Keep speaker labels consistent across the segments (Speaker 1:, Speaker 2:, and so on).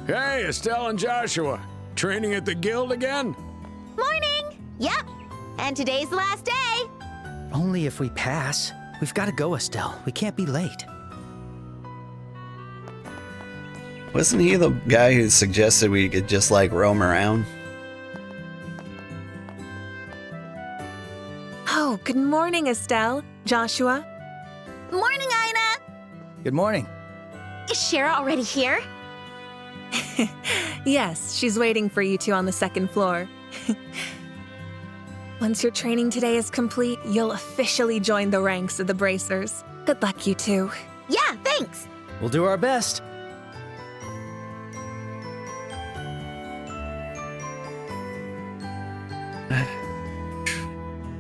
Speaker 1: Hey, Estelle and Joshua. Training at the guild again?
Speaker 2: Morning! Yep. And today's the last day.
Speaker 3: Only if we pass. We've got to go, Estelle. We can't be late.
Speaker 4: Wasn't he the guy who suggested we could just, like, roam around?
Speaker 5: Oh, good morning, Estelle. Joshua?
Speaker 2: Morning, Ina.
Speaker 3: Good morning.
Speaker 2: Is Shara already here?
Speaker 5: Yes, she's waiting for you two on the second floor. Once your training today is complete, you'll officially join the ranks of the Bracers. Good luck, you two.
Speaker 2: Yeah, thanks.
Speaker 3: We'll do our best.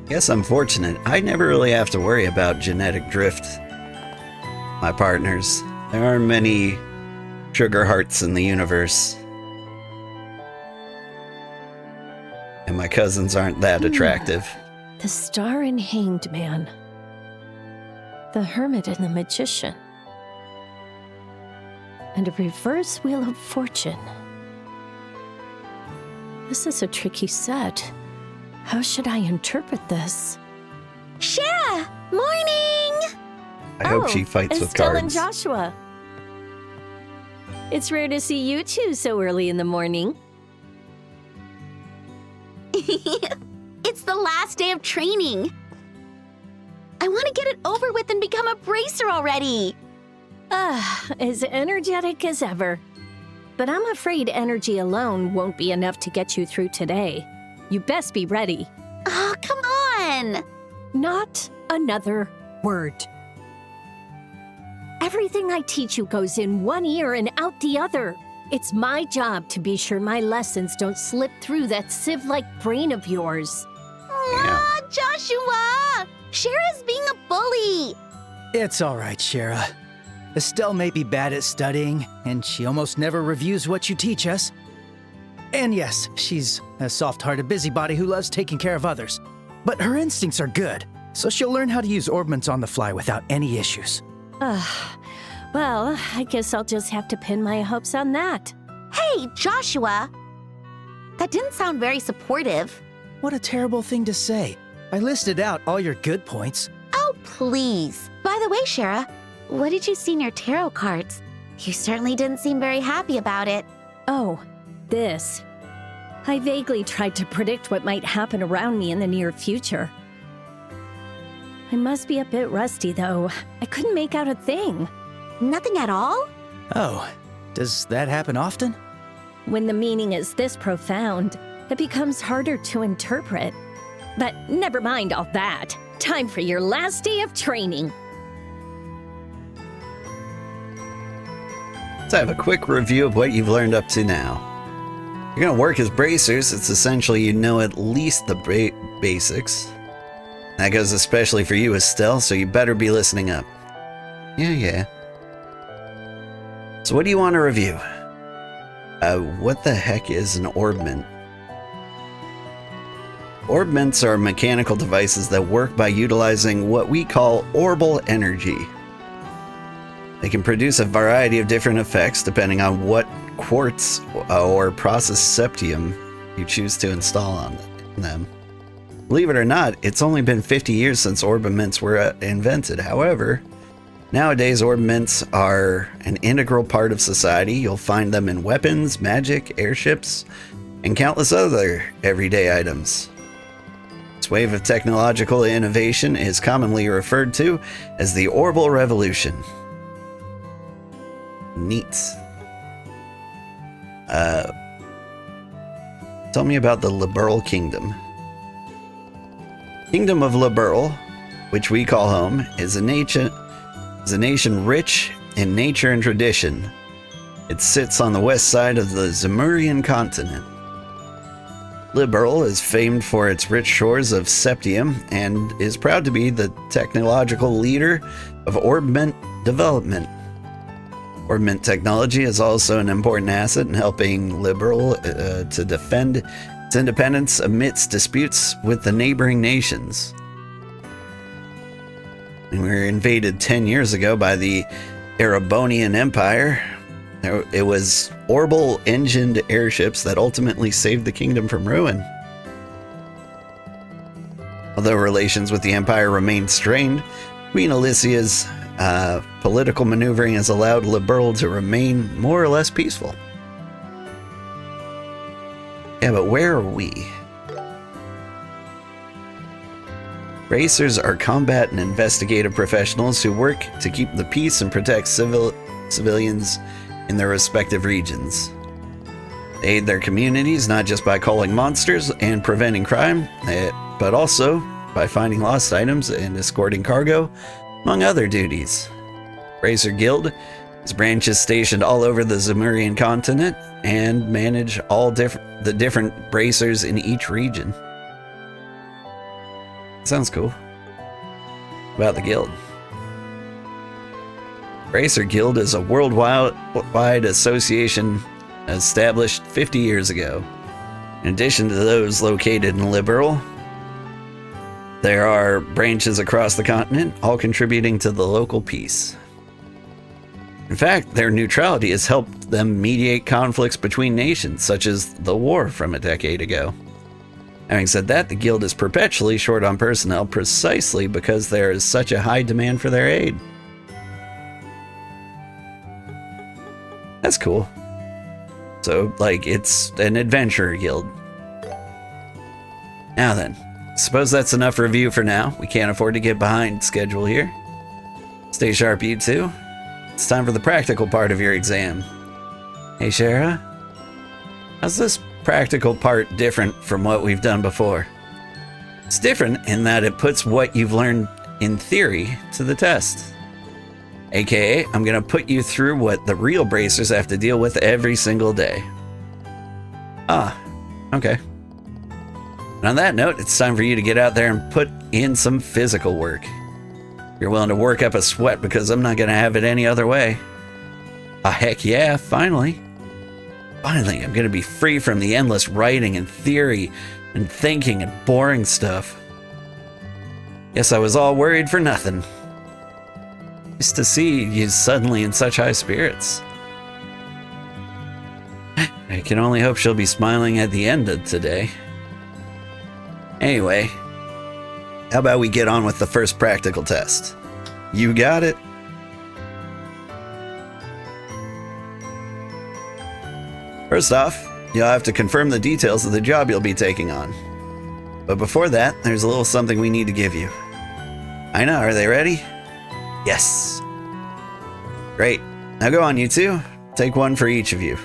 Speaker 4: Guess I'm fortunate. I never really have to worry about genetic drift. My partners. There aren't many Sugarhearts in the universe. And my cousins aren't that attractive.
Speaker 6: The star and hanged man. The hermit and the magician. And a reverse wheel of fortune. This is a tricky set. How should I interpret this?
Speaker 2: Shara! Morning!
Speaker 4: I hope she fights with
Speaker 6: Estelle
Speaker 4: cards.
Speaker 6: and Joshua. It's rare to see you two so early in the morning.
Speaker 2: It's the last day of training. I want to get it over with and become a bracer already.
Speaker 6: As energetic as ever. But I'm afraid energy alone won't be enough to get you through today. You best be ready.
Speaker 2: Oh, come on.
Speaker 6: Not another word. Everything I teach you goes in one ear and out the other. It's my job to be sure my lessons don't slip through that sieve-like brain of yours.
Speaker 2: Aw, Joshua! Shara's being a bully.
Speaker 3: It's all right, Shara. Estelle may be bad at studying, and she almost never reviews what you teach us. And yes, she's a soft-hearted busybody who loves taking care of others. But her instincts are good, so she'll learn how to use orbments on the fly without any issues.
Speaker 6: Well, I guess I'll just have to pin my hopes on that.
Speaker 2: Hey, Joshua. That didn't sound very supportive.
Speaker 3: What a terrible thing to say. I listed out all your good points.
Speaker 2: Oh, please. By the way, Shara, what did you see in your tarot cards? You certainly didn't seem very happy about it.
Speaker 6: Oh, this. I vaguely tried to predict what might happen around me in the near future. I must be a bit rusty, though. I couldn't make out a thing.
Speaker 2: Nothing at all?
Speaker 3: Oh, does that happen often?
Speaker 6: When the meaning is this profound, it becomes harder to interpret. But never mind all that. Time for your last day of training.
Speaker 4: Let's have a quick review of what you've learned up to now. You're gonna work as bracers. It's essentially you know at least the basics. That goes especially for you, Estelle, so you better be listening up. Yeah. So what do you want to review? What the heck is an orbment? Orbments are mechanical devices that work by utilizing what we call orbal energy. They can produce a variety of different effects depending on what quartz or processed septium you choose to install on them. Believe it or not, it's only been 50 years since orbaments were invented. However, nowadays orbaments are an integral part of society. You'll find them in weapons, magic, airships, and countless other everyday items. This wave of technological innovation is commonly referred to as the Orbal Revolution. Neat. Tell me about the Liberal Kingdom. Kingdom of Liberal, which we call home, is a nation rich in nature and tradition. It sits on the west side of the Zemurian continent. Liberal is famed for its rich shores of septium and is proud to be the technological leader of orbment development. Orbment technology is also an important asset in helping Liberal to defend its independence amidst disputes with the neighboring nations. We were invaded 10 years ago by the Erebonian Empire. It was orbital-engined airships that ultimately saved the kingdom from ruin. Although relations with the Empire remained strained, Queen Alicia's political maneuvering has allowed Liberl to remain more or less peaceful. Yeah, but where are we? Racers are combat and investigative professionals who work to keep the peace and protect civilians in their respective regions. They aid their communities not just by calling monsters and preventing crime, but also by finding lost items and escorting cargo, among other duties. Racer Guild has branches stationed all over the Zemurian continent and manage all the different bracers in each region. Sounds cool. About the guild. Racer Guild is a worldwide association established 50 years ago. In addition to those located in Liberl, there are branches across the continent, all contributing to the local peace. In fact, their neutrality has helped them mediate conflicts between nations, such as the war from a decade ago. Having said that, the guild is perpetually short on personnel precisely because there is such a high demand for their aid. That's cool. So, like, it's an adventurer guild. Now then, suppose that's enough review for now. We can't afford to get behind schedule here. Stay sharp, you two. It's time for the practical part of your exam. Hey, Shara? How's this practical part different from what we've done before? It's different in that it puts what you've learned in theory to the test. AKA, I'm gonna put you through what the real bracers have to deal with every single day. Ah, okay. And on that note, it's time for you to get out there and put in some physical work. You're willing to work up a sweat because I'm not gonna have it any other way. Ah, heck yeah, finally. Finally, I'm gonna be free from the endless writing and theory and thinking and boring stuff. Guess I was all worried for nothing. Just to see you suddenly in such high spirits. I can only hope she'll be smiling at the end of today. Anyway, how about we get on with the first practical test? You got it. First off, you'll have to confirm the details of the job you'll be taking on. But before that, there's a little something we need to give you. Ina, are they ready? Yes. Great. Now go on, you two. Take one for each of you.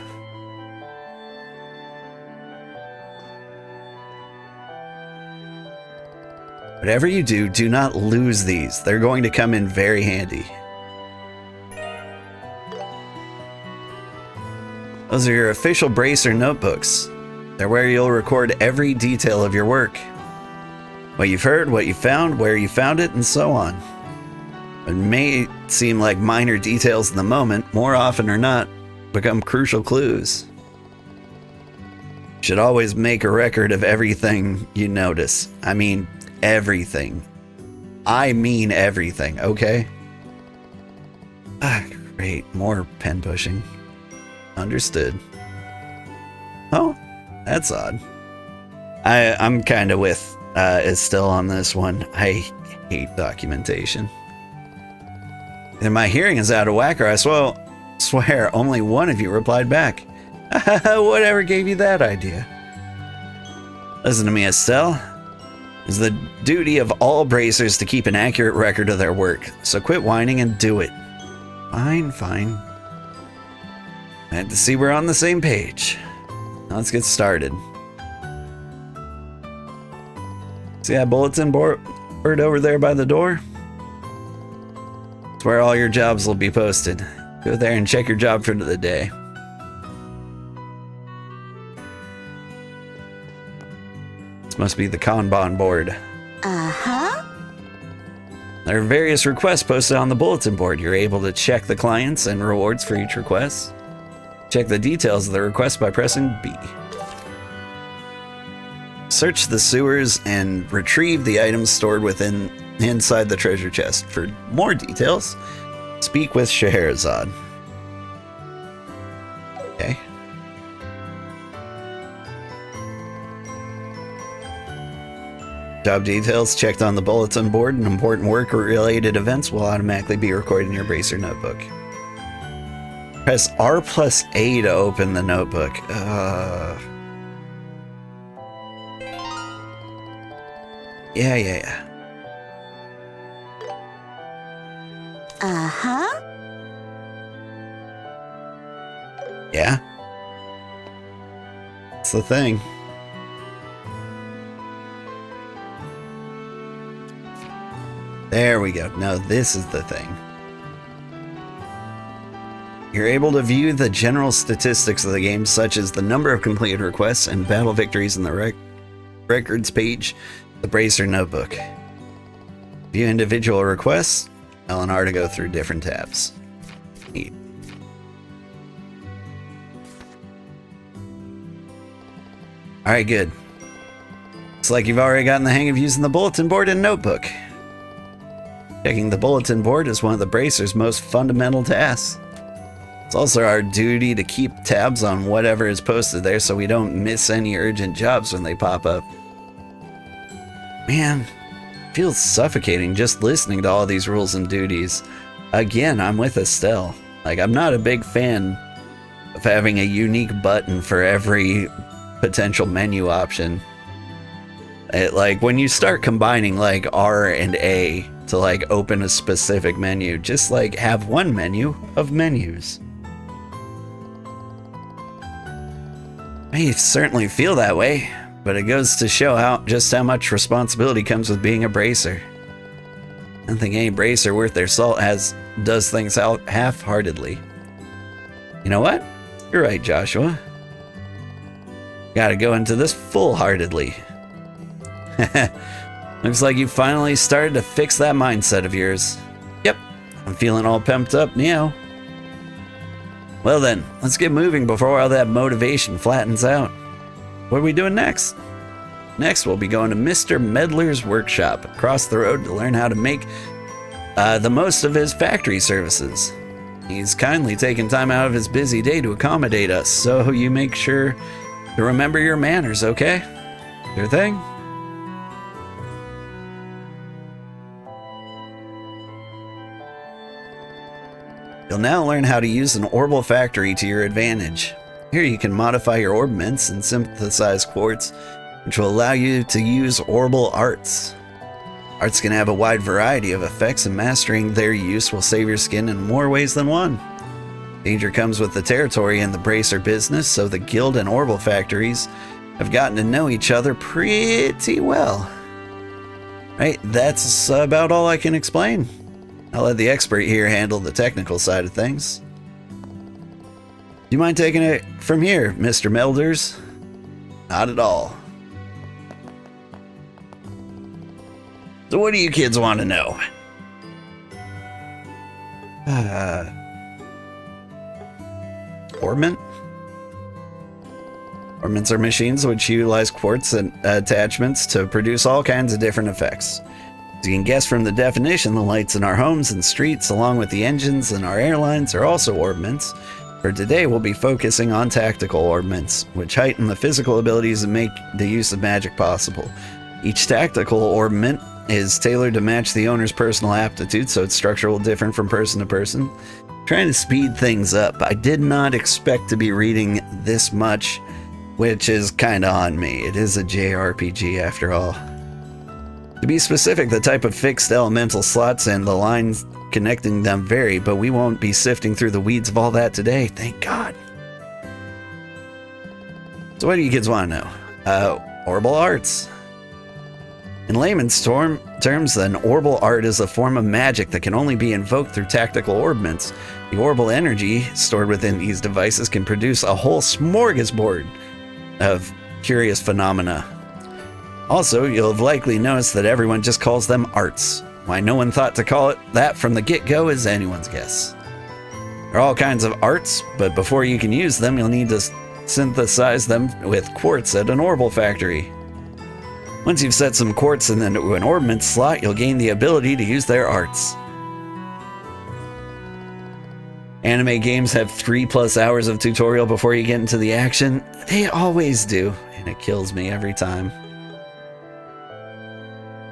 Speaker 4: Whatever you do, do not lose these. They're going to come in very handy. Those are your official bracer notebooks. They're where you'll record every detail of your work. What you've heard, what you found, where you found it, and so on. It may seem like minor details in the moment, more often or not, become crucial clues. You should always make a record of everything you notice. I mean, everything. I mean everything, okay? Ah, great. More pen pushing. Understood. Oh, that's odd. I'm kind of with Estelle on this one. I hate documentation. Either my hearing is out of whack or I swear only one of you replied back. Whatever gave you that idea? Listen to me, Estelle. It's the duty of all bracers to keep an accurate record of their work, so quit whining and do it. Fine. I had to see we're on the same page. Now let's get started. See that bulletin board over there by the door? It's where all your jobs will be posted. Go there and check your job for the day. This must be the Kanban board.
Speaker 2: Uh-huh.
Speaker 4: There are various requests posted on the bulletin board. You're able to check the clients and rewards for each request. Check the details of the request by pressing B. Search the sewers and retrieve the items stored inside the treasure chest. For more details, speak with Scheherazade. Okay. Job details checked on the bulletin board and important work-related events will automatically be recorded in your Bracer notebook. Press R+A to open the notebook. Yeah.
Speaker 2: Uh-huh.
Speaker 4: Yeah. That's the thing. There we go. Now this is the thing. You're able to view the general statistics of the game, such as the number of completed requests and battle victories in the records page, the Bracer notebook. View individual requests, L and R to go through different tabs. Neat. Alright, good. Looks like you've already gotten the hang of using the bulletin board and notebook. Checking the bulletin board is one of the Bracer's most fundamental tasks. It's also our duty to keep tabs on whatever is posted there so we don't miss any urgent jobs when they pop up. Man, it feels suffocating just listening to all these rules and duties. Again, I'm with Estelle. Like, I'm not a big fan of having a unique button for every potential menu option. Like, when you start combining like R and A to like open a specific menu, just like have one menu of menus. I certainly feel that way, but it goes to show just how much responsibility comes with being a Bracer. I don't think any Bracer worth their salt does things out half-heartedly. You know what? You're right, Joshua. Gotta go into this full-heartedly. Looks like you finally started to fix that mindset of yours. Yep, I'm feeling all pumped up now. Well then, let's get moving before all that motivation flattens out. What are we doing next? Next, we'll be going to Mr. Medler's workshop across the road to learn how to make the most of his factory services. He's kindly taken time out of his busy day to accommodate us, so you make sure to remember your manners, okay? Sure thing. You'll now learn how to use an Orbital factory to your advantage. Here you can modify your orbments and synthesize quartz, which will allow you to use Orbital arts. Arts can have a wide variety of effects, and mastering their use will save your skin in more ways than one. Danger comes with the territory in the Bracer business, so the guild and Orbital factories have gotten to know each other pretty well. Right, that's about all I can explain. I'll let the expert here handle the technical side of things. Do you mind taking it from here, Mr. Melders? Not at all. So what do you kids want to know? Orbment? Orbments are machines which utilize quartz and attachments to produce all kinds of different effects. As you can guess from the definition, the lights in our homes and streets, along with the engines in our airlines, are also orbments. For today, we'll be focusing on tactical orbments, which heighten the physical abilities and make the use of magic possible. Each tactical orbment is tailored to match the owner's personal aptitude, so its structure will differ from person to person. Trying to speed things up. I did not expect to be reading this much, which is kinda on me. It is a JRPG after all. To be specific, the type of fixed elemental slots and the lines connecting them vary, but we won't be sifting through the weeds of all that today, thank God. So what do you kids want to know? Orbital arts. In layman's terms, an orbital art is a form of magic that can only be invoked through tactical orbments. The orbital energy stored within these devices can produce a whole smorgasbord of curious phenomena. Also, you'll have likely noticed that everyone just calls them arts. Why no one thought to call it that from the get-go is anyone's guess. There are all kinds of arts, but before you can use them, you'll need to synthesize them with quartz at an Orbital factory. Once you've set some quartz into an orbment slot, you'll gain the ability to use their arts. anime games have 3+ hours of tutorial before you get into the action. They always do, and it kills me every time.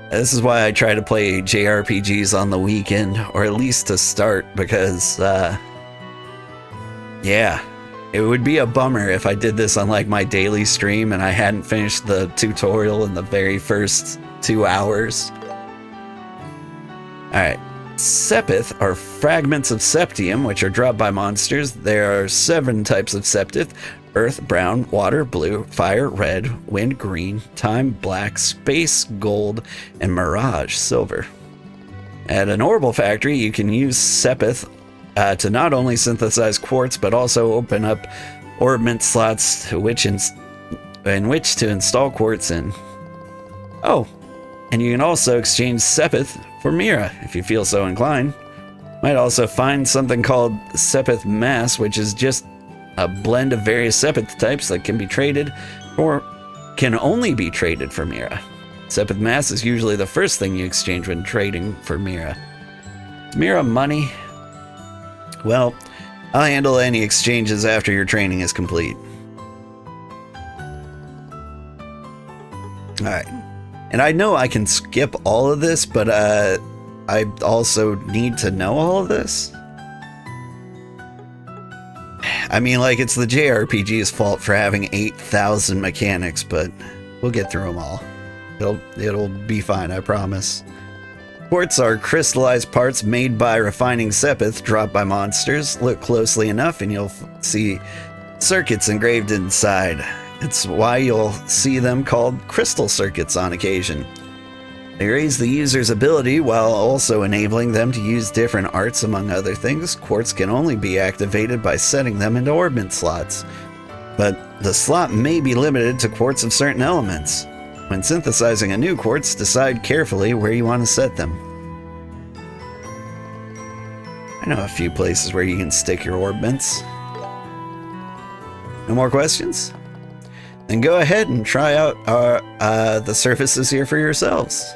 Speaker 4: This is why I try to play JRPGs on the weekend, or at least to start, because, yeah, it would be a bummer if I did this on like my daily stream and I hadn't finished the tutorial in the very first 2 hours. Alright, Sepith are fragments of septium, which are dropped by monsters. There are 7 types of Sepith: Earth, brown; water, blue; fire, red; wind, green; time, black; space, gold; and mirage, silver. At an orbital factory, you can use Sepith to not only synthesize quartz, but also open up orbment slots in which to install quartz in. Oh, and you can also exchange Sepith for Mira, if you feel so inclined. Might also find something called Sepith Mass, which is just a blend of various Sepith types that can be traded, or can only be traded for Mira. Sepith Mass is usually the first thing you exchange when trading for Mira. Is Mira money? Well, I'll handle any exchanges after your training is complete. Alright. And I know I can skip all of this, but I also need to know all of this. I mean, like, it's the JRPG's fault for having 8,000 mechanics, but we'll get through them all. It'll be fine, I promise. Quartz are crystallized parts made by refining Sepith dropped by monsters. Look closely enough and you'll see circuits engraved inside. It's why you'll see them called crystal circuits on occasion. They raise the user's ability while also enabling them to use different arts, among other things. Quartz can only be activated by setting them into orbment slots, but the slot may be limited to quartz of certain elements. When synthesizing a new quartz, decide carefully where you want to set them. I know a few places where you can stick your orbments. No more questions? Then go ahead and try out the surfaces here for yourselves.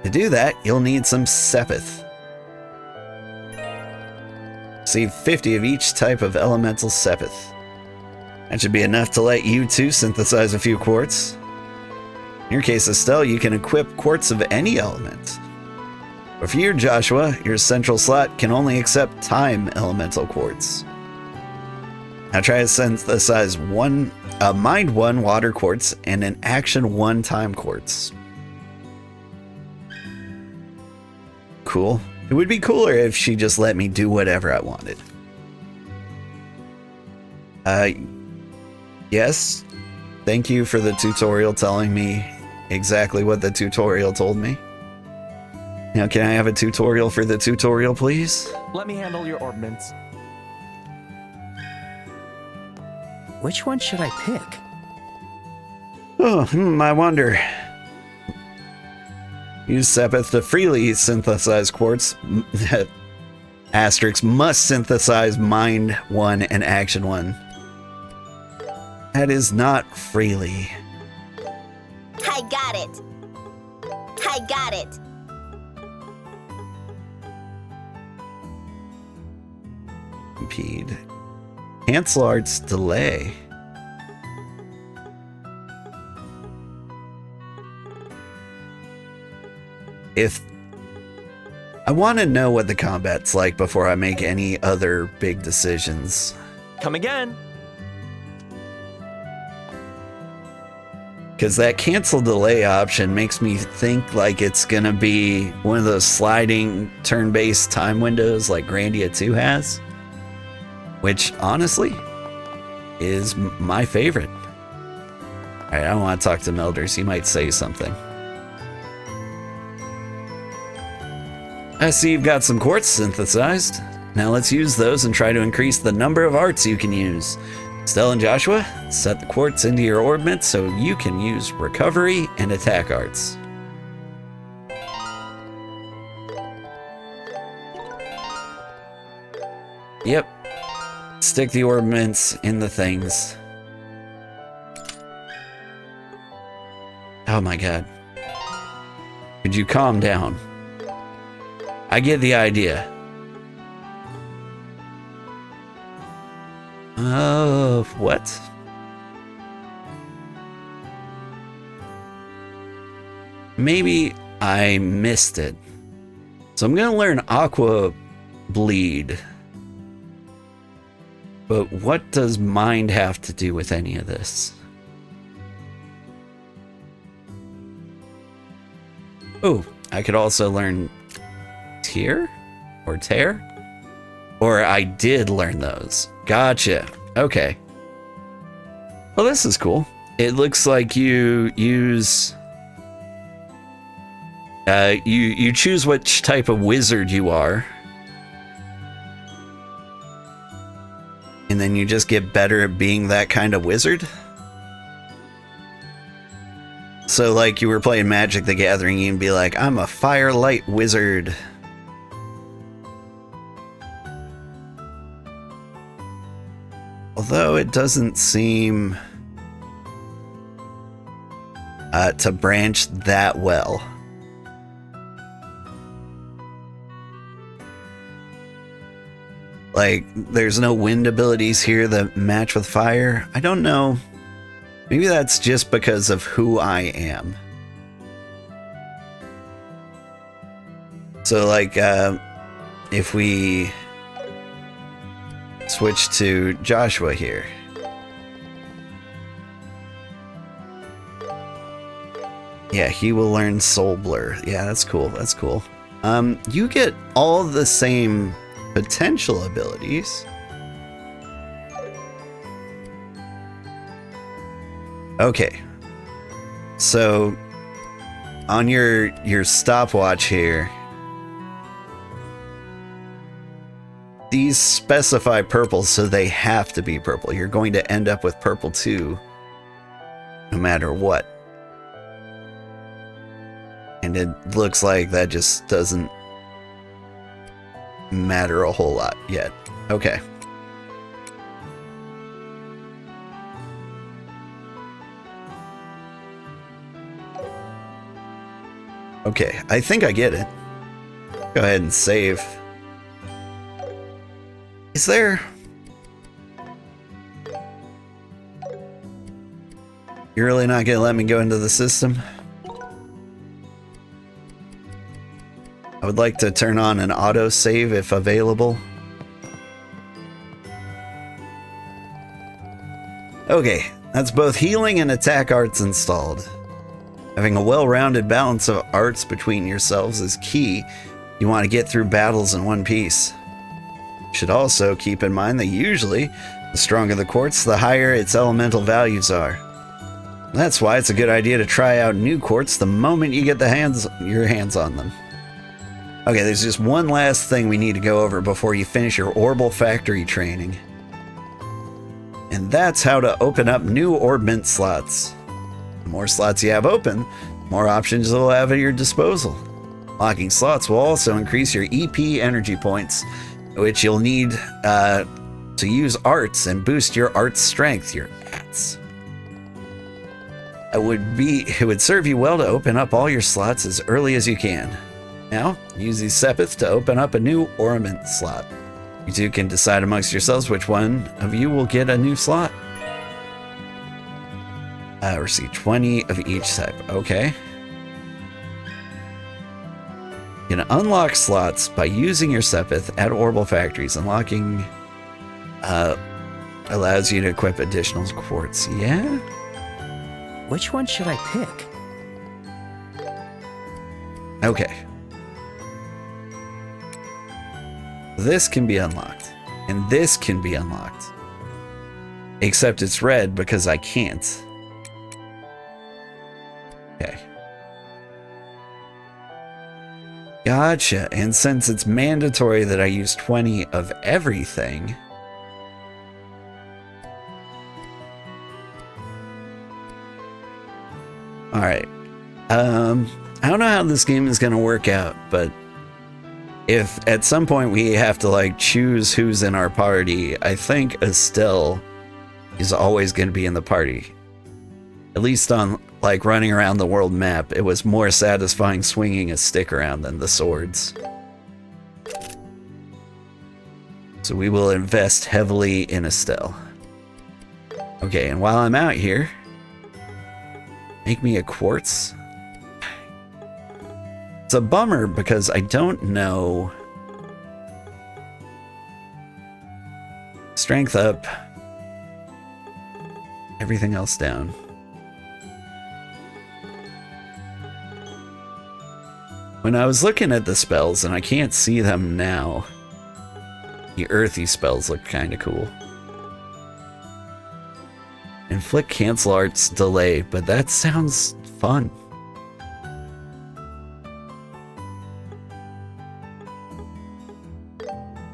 Speaker 4: To do that, you'll need some Sepith. Receive 50 of each type of elemental Sepith. That should be enough to let you two synthesize a few quartz. In your case, Estelle, you can equip quartz of any element. But for you, Joshua, your central slot can only accept time elemental quartz. Now try to synthesize a mind 1 water quartz and an action 1 time quartz. Cool. It would be cooler if she just let me do whatever I wanted. Yes. Thank you for the tutorial telling me exactly what the tutorial told me. Now, can I have a tutorial for the tutorial, please?
Speaker 7: Let me handle your orbments.
Speaker 3: Which one should I pick?
Speaker 4: Oh, I wonder. Use Sepith to freely synthesize quartz. Asterisk must synthesize mind 1 and action 1. That is not freely.
Speaker 2: I got it. I got it.
Speaker 4: Impede. Cancel arts delay. If I want to know what the combat's like before I make any other big decisions.
Speaker 7: Come again.
Speaker 4: Because that cancel delay option makes me think like it's going to be one of those sliding turn-based time windows like Grandia 2 has. Which, honestly, is my favorite. Alright, I want to talk to Melders. He might say something. I see you've got some quartz synthesized. Now let's use those and try to increase the number of arts you can use. Estelle and Joshua, set the quartz into your orbment so you can use recovery and attack arts. Yep. Stick the orbments in the things. Oh my god. Could you calm down? I get the idea. What? Maybe I missed it. So I'm gonna learn Aqua Bleed. But what does mind have to do with any of this? Oh, I could also learn Tear or Tear? Or I did learn those. Gotcha. Okay. Well, this is cool. It looks like you use... you choose which type of wizard you are. And then you just get better at being that kind of wizard? So like you were playing Magic the Gathering, you'd be like, I'm a firelight wizard. Although it doesn't seem to branch that well. Like, there's no wind abilities here that match with fire. I don't know. Maybe that's just because of who I am. So, like, if we switch to Joshua here. Yeah, he will learn Soul Blur. Yeah, that's cool. That's cool. You get all the same potential abilities. Okay. So on your stopwatch here, these specify purple, so they have to be purple. You're going to end up with purple too, no matter what. And it looks like that just doesn't matter a whole lot yet. Okay. Okay, I think I get it. Go ahead and save. Is there... You're really not gonna let me go into the system? I would like to turn on an auto save if available. Okay, that's both healing and attack arts installed. Having a well-rounded balance of arts between yourselves is key. You want to get through battles in one piece. You should also keep in mind that usually, the stronger the quartz, the higher its elemental values are. That's why it's a good idea to try out new quartz the moment you get your hands on them. Okay, there's just one last thing we need to go over before you finish your Orbital Factory training. And that's how to open up new Orbment slots. The more slots you have open, the more options you'll have at your disposal. Locking slots will also increase your EP energy points, which you'll need to use arts and boost your arts strength, your ATS. It would serve you well to open up all your slots as early as you can. Now, use the Sepith to open up a new Ornament slot. You two can decide amongst yourselves which one of you will get a new slot. Receive 20 of each type. Okay. You can unlock slots by using your Sepith at Orbital Factories. Unlocking allows you to equip additional quartz. Yeah?
Speaker 3: Which one should I pick?
Speaker 4: Okay. This can be unlocked, and this can be unlocked. Except it's red because I can't. Okay. Gotcha, and since it's mandatory that I use 20 of everything... Alright. I don't know how this game is going to work out, but... if at some point we have to like choose who's in our party, I think Estelle is always going to be in the party. At least on like running around the world map, it was more satisfying swinging a stick around than the swords. So we will invest heavily in Estelle. Okay, and while I'm out here, make me a quartz. It's a bummer because I don't know. Strength up. Everything else down. When I was looking at the spells, and I can't see them now, the earthy spells look kind of cool. Inflict cancel arts delay, but that sounds fun.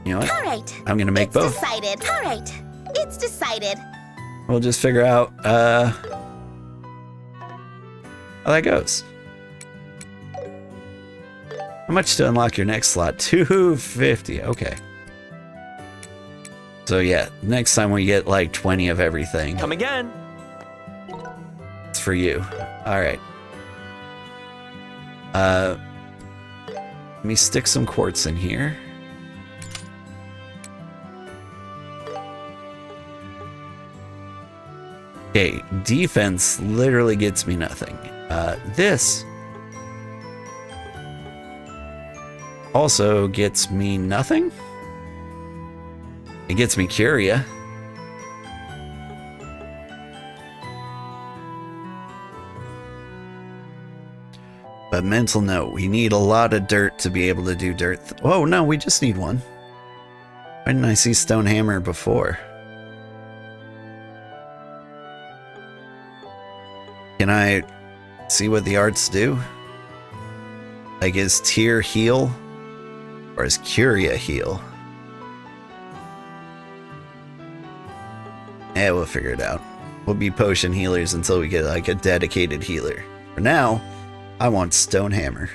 Speaker 4: You know what?
Speaker 2: All right.
Speaker 4: I'm gonna make both.
Speaker 2: It's decided. All right. It's decided.
Speaker 4: We'll just figure out how that goes. How much to unlock your next slot? 250. Okay. So yeah, next time we get like 20 of everything.
Speaker 7: Come again.
Speaker 4: It's for you. All right. Let me stick some quartz in here. Okay, defense literally gets me nothing. This also gets me nothing. It gets me Curia. But mental note, we need a lot of dirt to be able to do dirt. Oh no, we just need one. Why didn't I see stone hammer before? Can I see what the arts do? Like, is Tear heal? Or is Curia heal? Yeah, we'll figure it out. We'll be potion healers until we get like a dedicated healer. For now, I want stone hammer.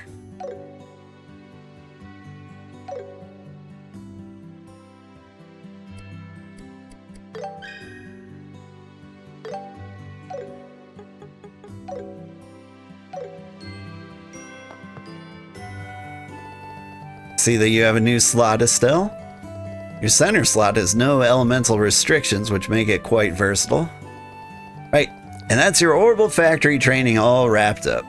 Speaker 4: See that you have a new slot, Estelle? Your center slot has no elemental restrictions, which make it quite versatile. Right, and that's your orbital factory training all wrapped up.